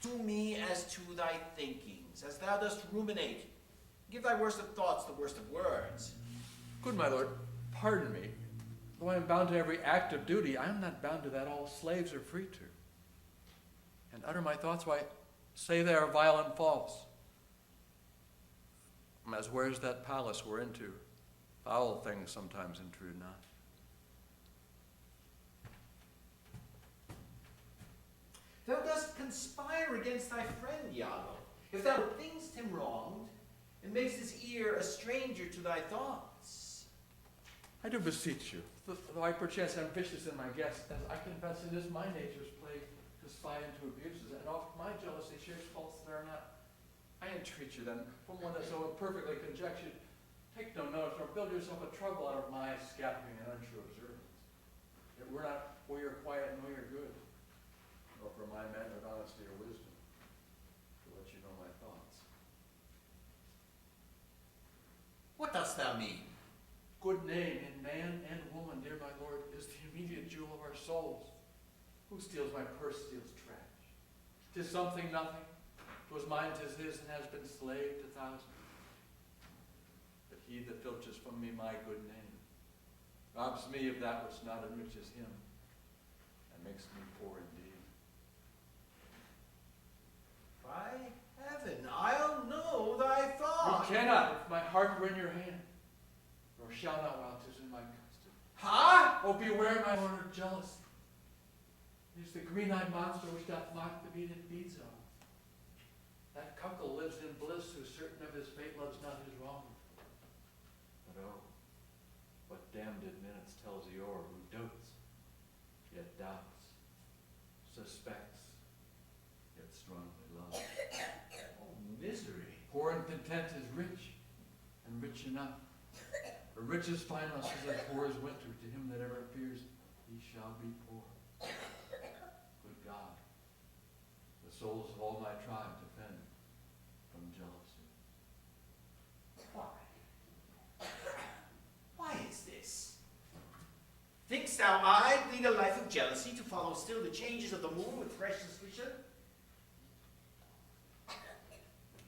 to me as to thy thinkings, as thou dost ruminate. Give thy worst of thoughts the worst of words. Good my lord, pardon me. Though I am bound to every act of duty, I am not bound to that all slaves are free to. And utter my thoughts, why, say they are vile and false. As where's that palace we're into? Foul things sometimes intrude not. Thou dost conspire against thy friend, Iago, if thou thinkst him wronged, and makes his ear a stranger to thy thoughts. I do beseech you, though I perchance am vicious in my guess, as I confess it is my nature's play to spy into abuses, and oft my jealousy shares faults that are not. I entreat you then, from one that so imperfectly conjectured, take no notice, nor build yourself a trouble out of my scattering and untrue observance. Yet we're not for your quiet nor your good, nor for my manhood, honesty, or wisdom, to let you know my thoughts. What dost thou mean? Good name in man and woman, dear my lord, is the immediate jewel of our souls. Who steals my purse steals trash. 'Tis something, nothing. 'Twas mine, 'tis his, and has been slave to thousands. But he that filches from me my good name robs me of that which not enriches him, and makes me poor indeed. By heaven, I'll know thy thought. You cannot, if my heart were in your hand, nor shall not while 'tis in my custody. Ha! Oh, beware my lord of jealousy. It is the green-eyed monster which doth mock the beaded beads of. That cuckold lives in bliss, who certain of his fate loves not his wrong. But oh, what damned minutes tells Eeyore, who dotes, yet doubts, suspects, yet strongly loves. Oh, misery. Poor and content is rich, and rich enough. For riches find us as poor as winter. To him that ever fears, he shall be poor. Good God, the souls of all my tribe defend from jealousy. Why is this? Thinkst thou I lead a life of jealousy to follow still the changes of the moon with fresh suspicion?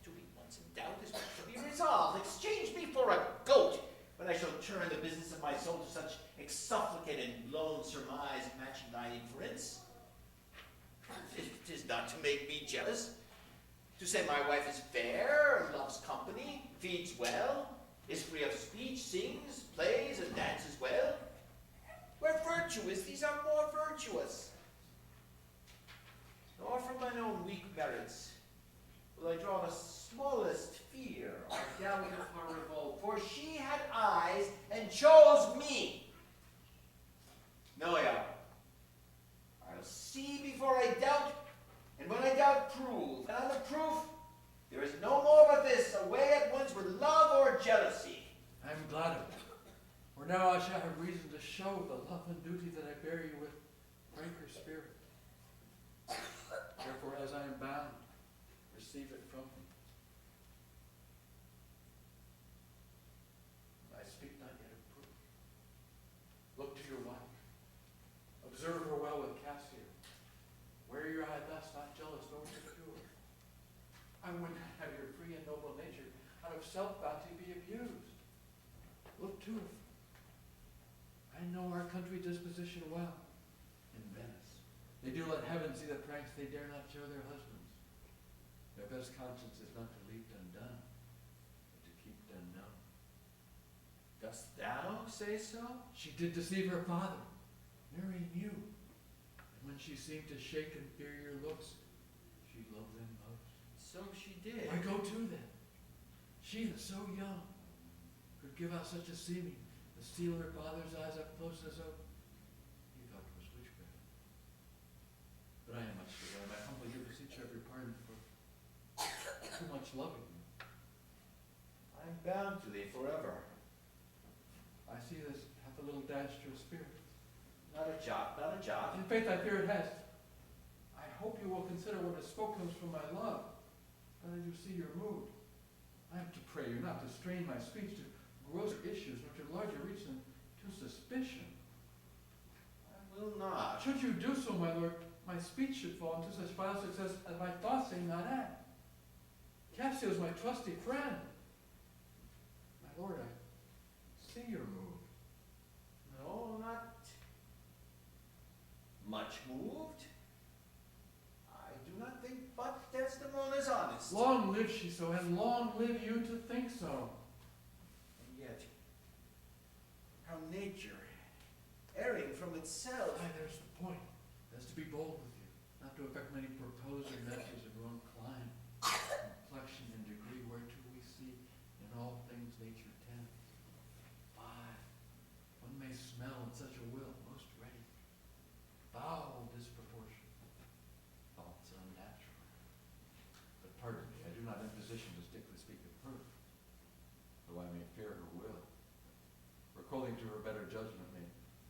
To be once in doubt is what shall be resolved. Exchange me for a goat, but I shall turn the business of my soul to such exsufflicate and blown surmise matching thine inference. 'Tis not to make me jealous. To say my wife is fair, loves company, feeds well, is free of speech, sings, plays, and dances well. Where virtue is, these are more virtuous. Nor from mine own weak merits will I draw the smallest fear or doubt of her revolt, for she had eyes and chose me. No, Iago. I'll see before I doubt, and when I doubt, prove. And on the proof, there is no more but this, away at once with love or jealousy. I am glad of it. For now I shall have reason to show the love and duty that I bear you with franker spirit. Therefore, as I am bound, receive it from me. I speak not yet of proof. Look to your wife. Observe her well with Cassio. Wear your eye thus, not jealous nor secure. I would not have your free and noble nature out of self-bounty be abused. Look to it. I know our country disposition well. In Venice, they do let heaven see the pranks they dare not show their husbands. Their best conscience is not to leave undone, but to keep done known. Dost thou say so? She did deceive her father, marrying you. And when she seemed to shake and fear your looks, she loved them most. So she did. Why go to then? She that so young could give out such a seeming, to steal her father's eyes up close as though he thought it was witchcraft. But I am much to blame. I humbly do beseech you of your pardon for too much loving you. I'm bound to thee forever. I see this hath a little dash to a spirit. Not a jot, not a jot. In faith, I fear it has. I hope you will consider what is spoken from my love, but I do see your mood. I am to pray you not to strain my speech to grosser issues, nor to larger reach than to suspicion. I will not. Should you do so, my lord, my speech should fall into such vile success as my thoughts say not act. Cassio is my trusty friend. My lord, I see you're moved. No, not much moved. I do not think but Desdemona is honest. Long live she so, and long live you to think so. And yet, how nature, erring from itself. Aye, there's the point. That's to be bold with you, not to affect many proposer natures of your own clime, complexion and degree whereto we see in all things nature tends. Aye, one may smell in such a will most ready, foul disproportion, thoughts unnatural. But pardon me, I do not in position to strictly speak of her, though I may fear her will. Recalling to her better judgment may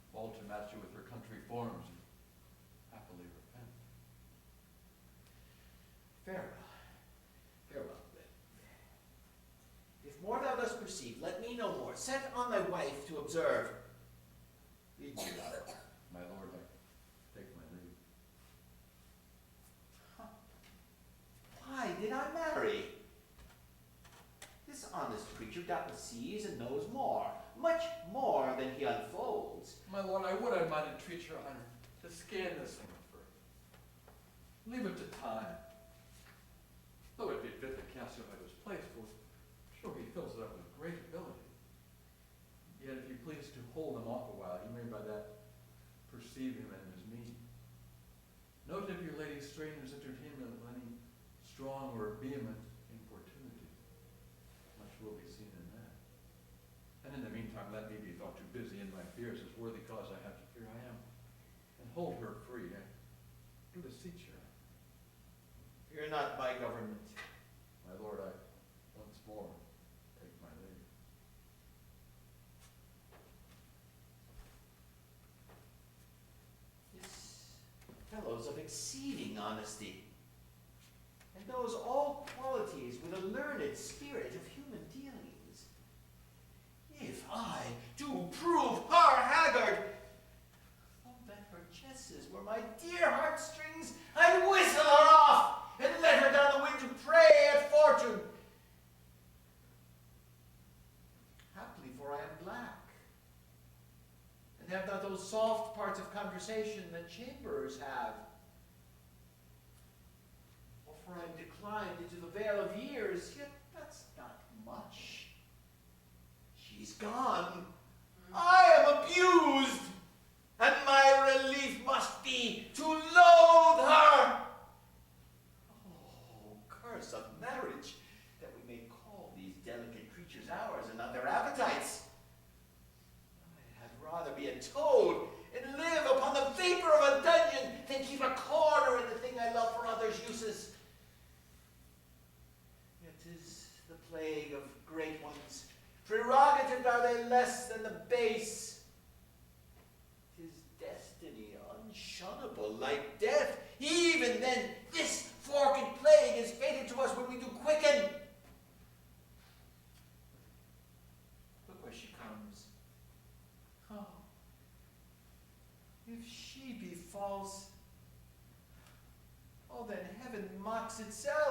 fall to match you with her country forms, and happily repent. Farewell. Farewell, then. If more thou dost perceive, let me know more. Set on thy wife to observe. Lead me, Iago. My lord, I take my leave. Why did I marry? This honest creature doubtless sees and knows more, much more than he unfolds. My lord, I would I might entreat your honor to scan this thing further. Leave it to time. Though it be fit that Cassio had his place, for sure he fills it up with great ability. Yet if you please to hold him off a while, you may by that perceive him and his meaning. Note if your lady's stranger's entertainment of any strong or vehement importunity. Much will be seen in that. And in the meantime, let me be thought too busy in my fears, as worthy cause I have to fear I am. And hold her free, I do beseech her. Fear not my government. My lord, I once more take my leave. This fellow's of exceeding honesty, and knows all qualities with a learned spirit of human dealings. If I do prove her haggard, oh, that her jesses were my dear heartstrings, I'd whistle her off, and let her down the wind to prey at fortune. Happily, for I am black, and have not those soft parts of conversation that chamberers have. Or for I am declined into the vale of years, yet that's not much. She's gone. I am abused, and my relief must be to loathe her. Oh, curse of marriage, that we may call these delicate creatures ours and not their appetites. I had rather be a toad and live upon the vapor of a dungeon than keep a corner in the thing I love for others' uses. Yet 'tis the plague of great ones. Prerogative are they less than the base. 'Tis destiny unshunnable like death. Even then, this forked plague is fated to us when we do quicken. Look where she comes. Oh, if she be false, oh, then heaven mocks itself.